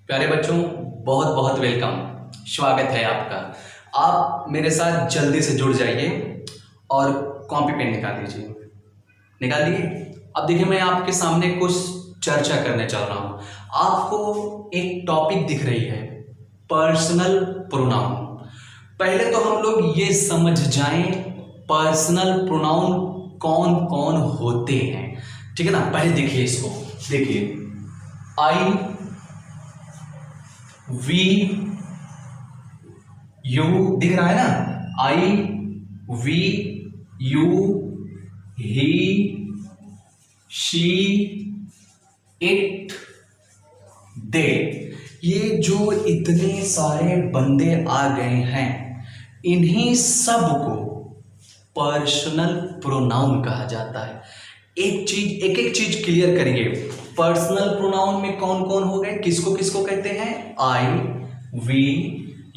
प्यारे बच्चों, बहुत बहुत वेलकम, स्वागत है आपका। आप मेरे साथ जल्दी से जुड़ जाइए और कॉपी पेन निकाल लीजिए। निकाल लिए? अब देखिए, मैं आपके सामने कुछ चर्चा करने चल रहा हूँ। आपको एक टॉपिक दिख रही है, पर्सनल प्रोनाउन। पहले तो हम लोग ये समझ जाएं पर्सनल प्रोनाउन कौन कौन होते हैं, ठीक है ना। पहले देखिए इसको, देखिए आई, वी, यू दिख रहा है ना। I, we, you, he, she, it, they. ये जो इतने सारे बंदे आ गए हैं, इन्हीं सब को पर्सनल प्रोनाउन कहा जाता है। एक चीज क्लियर करिए, पर्सनल प्रोनाउन में कौन कौन हो गए, किसको किसको कहते हैं। आई, वी,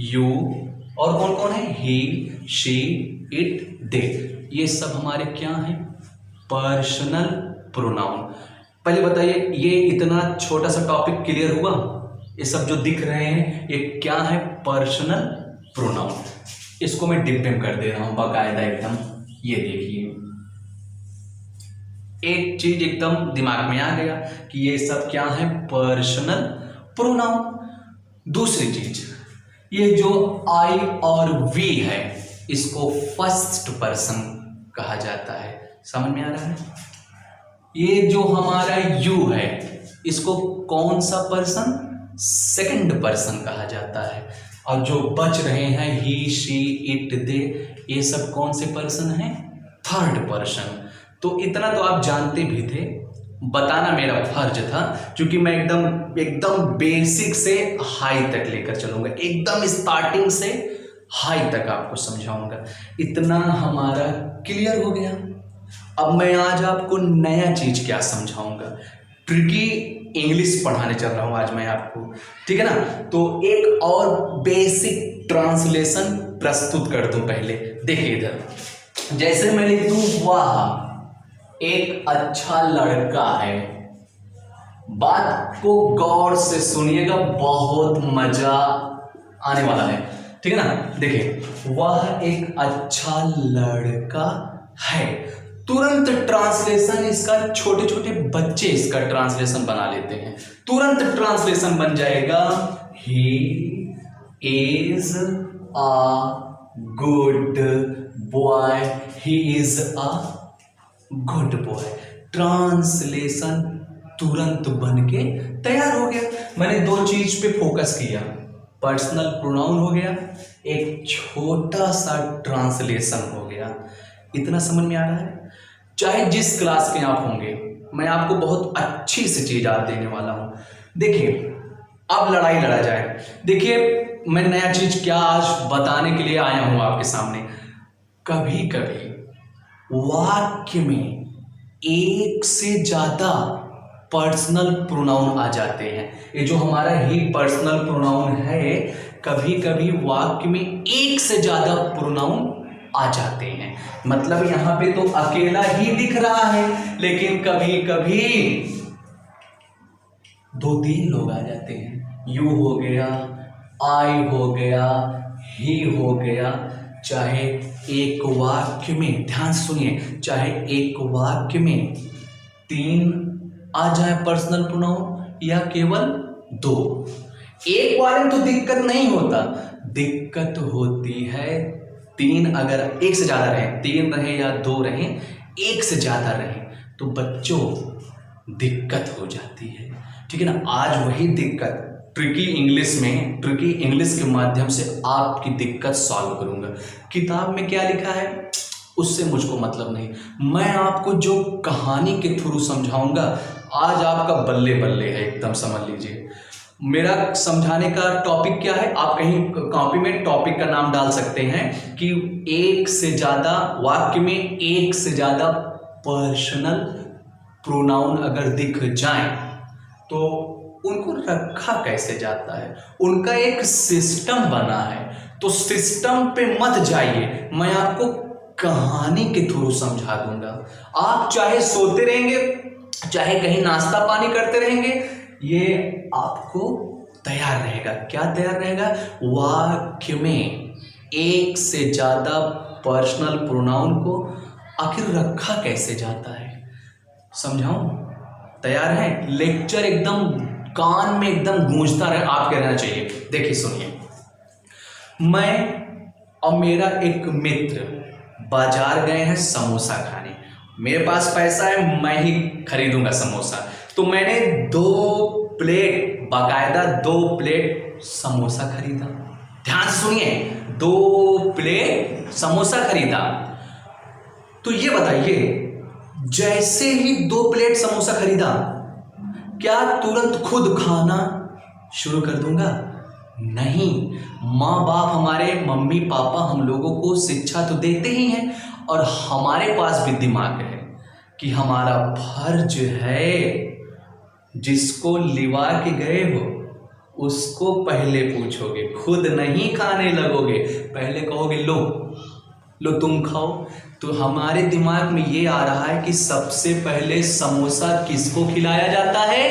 यू, और कौन कौन है, ही, शी, इट, दे। ये सब हमारे क्या हैं, पर्सनल प्रोनाउन। पहले बताइए, ये इतना छोटा सा टॉपिक क्लियर हुआ? ये सब जो दिख रहे हैं ये क्या है, पर्सनल प्रोनाउन। इसको मैं डिब्बे में कर दे रहा हूं बाकायदा एकदम। ये देखिए, एक चीज एकदम दिमाग में आ गया कि ये सब क्या है, पर्सनल प्रोनाउन। दूसरी चीज, ये जो आई और वी है, इसको फर्स्ट पर्सन कहा जाता है। समझ में आ रहा है? ये जो हमारा यू है, इसको कौन सा पर्सन, सेकंड पर्सन कहा जाता है। और जो बच रहे हैं ही, शी, इट, दे, ये सब कौन से पर्सन हैं, थर्ड पर्सन। तो इतना तो आप जानते भी थे, बताना मेरा फर्ज था, क्योंकि मैं एकदम बेसिक से हाई तक लेकर चलूंगा, एकदम स्टार्टिंग से हाई तक आपको समझाऊंगा। इतना हमारा क्लियर हो गया। अब मैं आज आपको नया चीज क्या समझाऊंगा, ट्रिकी इंग्लिश पढ़ाने चल रहा हूं आज मैं आपको, ठीक है ना। तो एक और बेसिक ट्रांसलेशन प्रस्तुत कर दूं। पहले देखिए इधर, जैसे मैं लिख दूं, वाह एक अच्छा लड़का है। बात को गौर से सुनिएगा, बहुत मजा आने वाला है, ठीक है ना। देखिए, वह एक अच्छा लड़का है। तुरंत ट्रांसलेशन इसका, छोटे छोटे बच्चे इसका ट्रांसलेशन बना लेते हैं। तुरंत ट्रांसलेशन बन जाएगा, he is a good boy, he is a good boy. Translation तुरंत बन के तैयार हो गया। मैंने दो चीज पे फोकस किया, पर्सनल प्रोनाउन हो गया, एक छोटा सा ट्रांसलेशन हो गया। इतना समझ में आ रहा है? चाहे जिस क्लास के आप होंगे, मैं आपको बहुत अच्छी सी चीज आज देने वाला हूं। देखिए, अब लड़ाई लड़ा जाए। देखिए, मैं नया चीज क्या आज बताने के लिए आया हूं आपके सामने। कभी कभी वाक्य में एक से ज्यादा पर्सनल प्रोनाउन आ जाते हैं। ये जो हमारा ही पर्सनल प्रोनाउन है, कभी कभी वाक्य में एक से ज्यादा प्रोनाउन आ जाते हैं। मतलब यहां पे तो अकेला ही दिख रहा है, लेकिन कभी कभी दो तीन लोग आ जाते हैं। यू हो गया, आई हो गया, ही हो गया। चाहे एक वाक्य में, ध्यान सुनिए, चाहे एक वाक्य में तीन आ जाए पर्सनल प्रोनाउन या केवल दो। एक वाले में तो दिक्कत नहीं होता, दिक्कत होती है तीन, अगर एक से ज्यादा रहे, तीन रहे या दो रहे, एक से ज्यादा रहे तो बच्चों दिक्कत हो जाती है, ठीक है ना। आज वही दिक्कत ट्रिकी इंग्लिश में, ट्रिकी इंग्लिश के माध्यम से आपकी दिक्कत सॉल्व करूंगा। किताब में क्या लिखा है उससे मुझको मतलब नहीं, मैं आपको जो कहानी के थ्रू समझाऊंगा, आज आपका बल्ले बल्ले है एकदम, समझ लीजिए। मेरा समझाने का टॉपिक क्या है, आप कहीं कॉपी में टॉपिक का नाम डाल सकते हैं कि एक से ज्यादा वाक्य में एक से ज्यादा पर्सनल प्रोनाउन अगर दिख जाए तो उनको रखा कैसे जाता है, उनका एक सिस्टम बना है। तो सिस्टम पे मत जाइए, मैं आपको कहानी के थ्रू समझा दूंगा। आप चाहे सोते रहेंगे, चाहे कहीं नाश्ता पानी करते रहेंगे, ये आपको तैयार रहेगा। क्या तैयार रहेगा? वाक्य में एक से ज्यादा पर्सनल प्रोनाउन को आखिर रखा कैसे जाता है, समझाऊं? तैयार है? लेक्चर एकदम कान में एकदम गूंजता रहे आपके रहना चाहिए। देखिए सुनिए, मैं और मेरा एक मित्र बाजार गए हैं समोसा खाने। मेरे पास पैसा है, मैं ही खरीदूंगा समोसा। तो मैंने 2 प्लेट, बाकायदा 2 प्लेट समोसा खरीदा। ध्यान से सुनिए, 2 प्लेट समोसा खरीदा। तो ये बताइए, जैसे ही 2 प्लेट समोसा खरीदा, क्या तुरंत खुद खाना शुरू कर दूंगा? नहीं। माँ बाप हमारे, मम्मी पापा हम लोगों को शिक्षा तो देते ही हैं, और हमारे पास भी दिमाग है कि हमारा फर्ज है, जिसको लिवा के गए हो उसको पहले पूछोगे, खुद नहीं खाने लगोगे, पहले कहोगे लो लो तुम खाओ। तो हमारे दिमाग में ये आ रहा है कि सबसे पहले समोसा किसको खिलाया जाता है?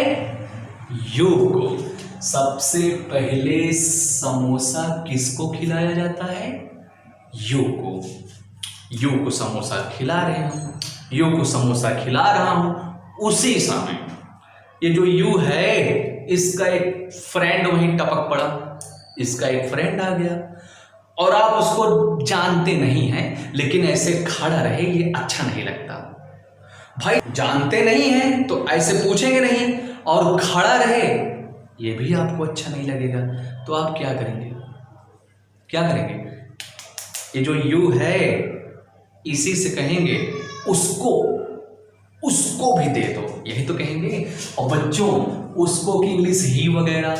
यू को। सबसे पहले समोसा किसको खिलाया जाता है? यू को। यू को समोसा खिला रहे हैं, यू को समोसा खिला रहा हूं। उसी समय ये जो यू है, इसका एक फ्रेंड वहीं टपक पड़ा, इसका एक फ्रेंड आ गया, और आप उसको जानते नहीं हैं, लेकिन ऐसे खड़ा रहे ये अच्छा नहीं लगता। भाई जानते नहीं हैं तो ऐसे पूछेंगे नहीं, और खड़ा रहे ये भी आपको अच्छा नहीं लगेगा। तो आप क्या करेंगे? क्या करेंगे? ये जो यू है, इसी से कहेंगे उसको भी दे दो, यही तो कहेंगे। और बच्चों, उसको की इंग्लिश ही वगैरह,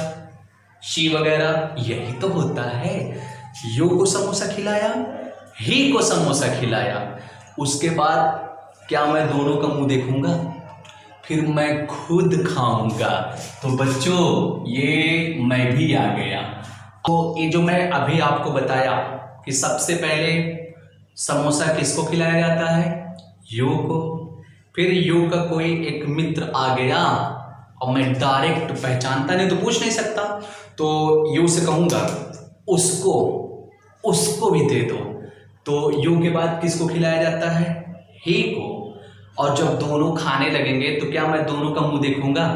शी वगैरह, यही तो होता है। यू को समोसा खिलाया, ही को समोसा खिलाया, उसके बाद क्या मैं दोनों का मुंह देखूंगा? फिर मैं खुद खाऊंगा। तो बच्चों, ये मैं भी आ गया। तो ये जो मैं अभी आपको बताया कि सबसे पहले समोसा किसको खिलाया जाता है? यू को। फिर यू का कोई एक मित्र आ गया, और मैं डायरेक्ट पहचानता नहीं तो पूछ नहीं सकता, तो यू से कहूंगा उसको भी दे दो। तो यू के बाद किसको खिलाया जाता है? ही को। और जब दोनों खाने लगेंगे तो क्या मैं दोनों का मुंह देखूंगा?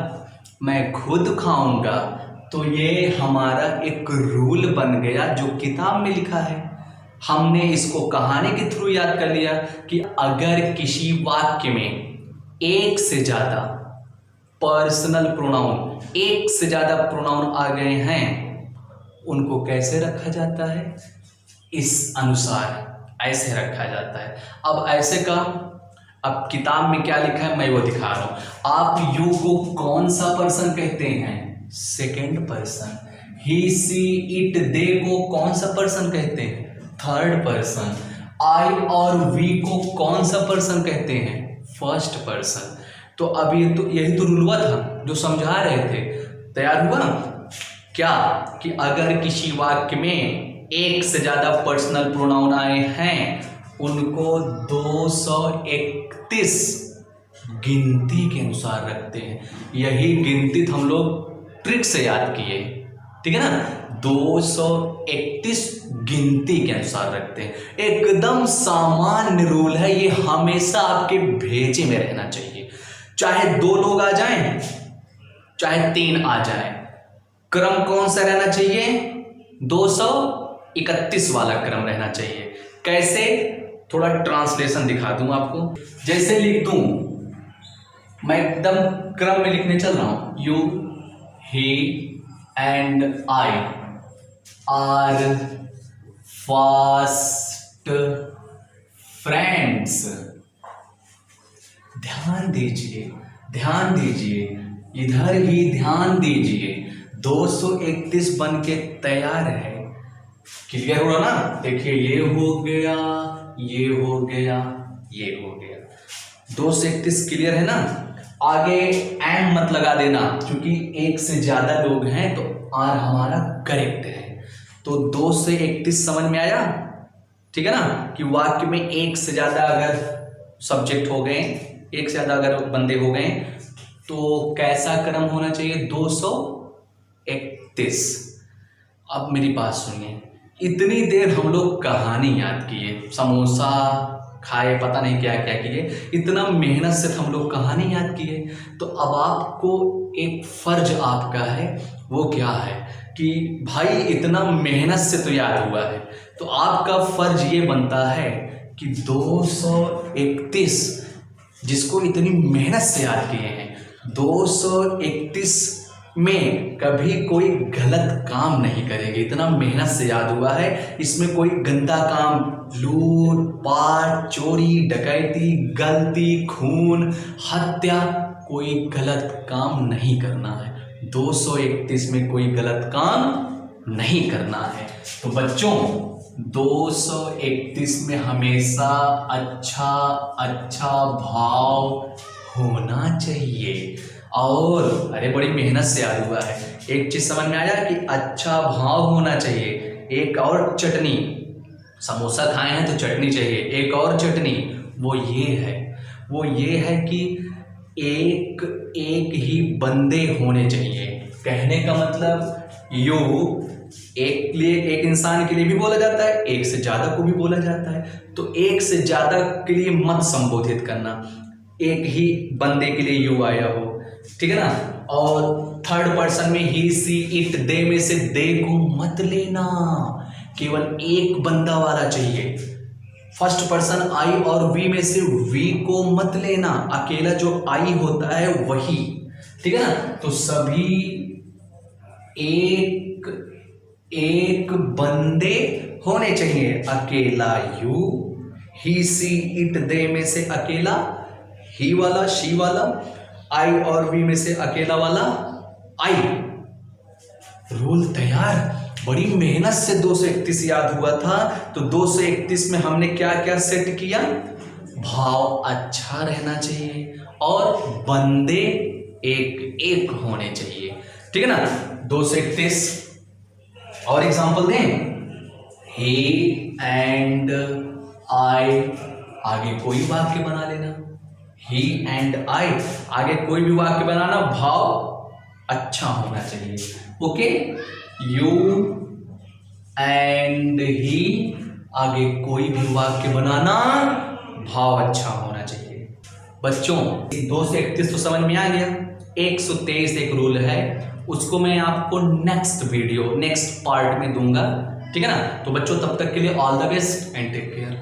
मैं खुद खाऊंगा। तो ये हमारा एक रूल बन गया जो किताब में लिखा है। हमने इसको कहानी के थ्रू याद कर लिया कि अगर किसी वाक्य में एक से ज्यादा पर्सनल प्रोनाउन, एक से ज्यादा प्रोनाउन आ गए हैं, उनको कैसे रखा जाता है? इस अनुसार ऐसे रखा जाता है। अब ऐसे का, अब किताब में क्या लिखा है मैं वो दिखा रहा हूं। आप यू को कौन सा पर्सन कहते हैं? Second person. He, she, it, they को कौन सा पर्सन कहते हैं? Third person. आई और वी को कौन सा पर्सन कहते हैं? First person. तो अब ये तो यही तो रूल हुआ था जो समझा रहे थे। तैयार हुआ क्या कि अगर किसी वाक्य में एक से ज्यादा पर्सनल प्रोनाउन आए हैं, उनको 231 गिनती के अनुसार रखते हैं। यही गिनती हम लोग ट्रिक से याद किए, ठीक है ना? 231 गिनती के अनुसार रखते हैं। एकदम सामान्य रूल है ये, हमेशा आपके भेजे में रहना चाहिए। चाहे 2 लोग आ जाएं, चाहे 3 आ जाएं, क्रम कौन सा रहना चाहिए? 231 वाला क्रम रहना चाहिए। कैसे? थोड़ा ट्रांसलेशन दिखा दूं आपको। जैसे लिख दूं, मैं एकदम क्रम में लिखने चल रहा हूं। You, he and I R fast friends. ध्यान दीजिए, ध्यान दीजिए, इधर ही ध्यान दीजिए। 231 बन के तैयार है। क्लियर हो रहा ना? देखिए, ये हो गया, ये हो गया, ये हो गया। 231 क्लियर है ना? आगे एम मत लगा देना, क्योंकि एक से ज्यादा लोग हैं तो आर हमारा करेक्ट है। तो 2 से 31 समझ में आया? ठीक है ना? कि वाक्य में एक से ज्यादा अगर सब्जेक्ट हो गए, एक से ज्यादा अगर बंदे हो गए, तो कैसा क्रम होना चाहिए? 231 231। अब मेरी बात सुनिए, इतनी देर हम लोग कहानी याद किए, समोसा खाए, पता नहीं क्या क्या किए, इतना मेहनत से हम लोग कहानी याद किए। तो अब आपको एक फर्ज आपका है, वो क्या है कि भाई इतना मेहनत से तो याद हुआ है, तो आपका फर्ज ये बनता है कि 231 जिसको इतनी मेहनत से याद किए हैं, 231 में कभी कोई गलत काम नहीं करेंगे। इतना मेहनत से याद हुआ है, इसमें कोई गंदा काम, लूट पाट, चोरी डकैती, गलती, खून, हत्या, कोई गलत काम नहीं करना है। 231 में कोई गलत काम नहीं करना है। तो बच्चों 231 में हमेशा अच्छा अच्छा भाव होना चाहिए। और अरे बड़ी मेहनत से याद हुआ है, एक चीज समझ में आया कि अच्छा भाव होना चाहिए। एक और चटनी, समोसा खाए हैं तो चटनी चाहिए, एक और चटनी, वो ये है कि एक एक ही बंदे होने चाहिए। कहने का मतलब एक इंसान के लिए भी बोला जाता है, एक से ज्यादा को भी बोला जाता है। तो एक से ज्यादा के लिए मत संबोधित करना, एक ही बंदे के लिए यू आया हो, ठीक है ना। और थर्ड पर्सन में ही सी इट दे में से दे को मत लेना, केवल एक बंदा वाला चाहिए। फर्स्ट पर्सन आई और वी में से वी को मत लेना, अकेला जो आई होता है वही, ठीक है ना। तो सभी एक बंदे होने चाहिए। अकेला यू, ही सी इट दे में से अकेला ही वाला शी वाला, आई और वी में से अकेला वाला आई। रूल तैयार। बड़ी मेहनत से 231 याद हुआ था। तो 231 में हमने क्या क्या सेट किया? भाव अच्छा रहना चाहिए और बंदे एक एक होने चाहिए, ठीक है ना। 231 और एग्जांपल दें, ही एंड आई, आगे कोई वाक्य बना लेना। ही एंड आई, आगे कोई भी वाक्य बनाना, भाव अच्छा होना चाहिए। ओके, यू एंड ही, आगे कोई भी वाक्य बनाना, भाव अच्छा होना चाहिए। बच्चों 2 से 31 तो समझ में आ गया। 123 एक रूल है, उसको मैं आपको नेक्स्ट पार्ट में दूंगा, ठीक है ना। तो बच्चों तब तक के लिए all the best and take care.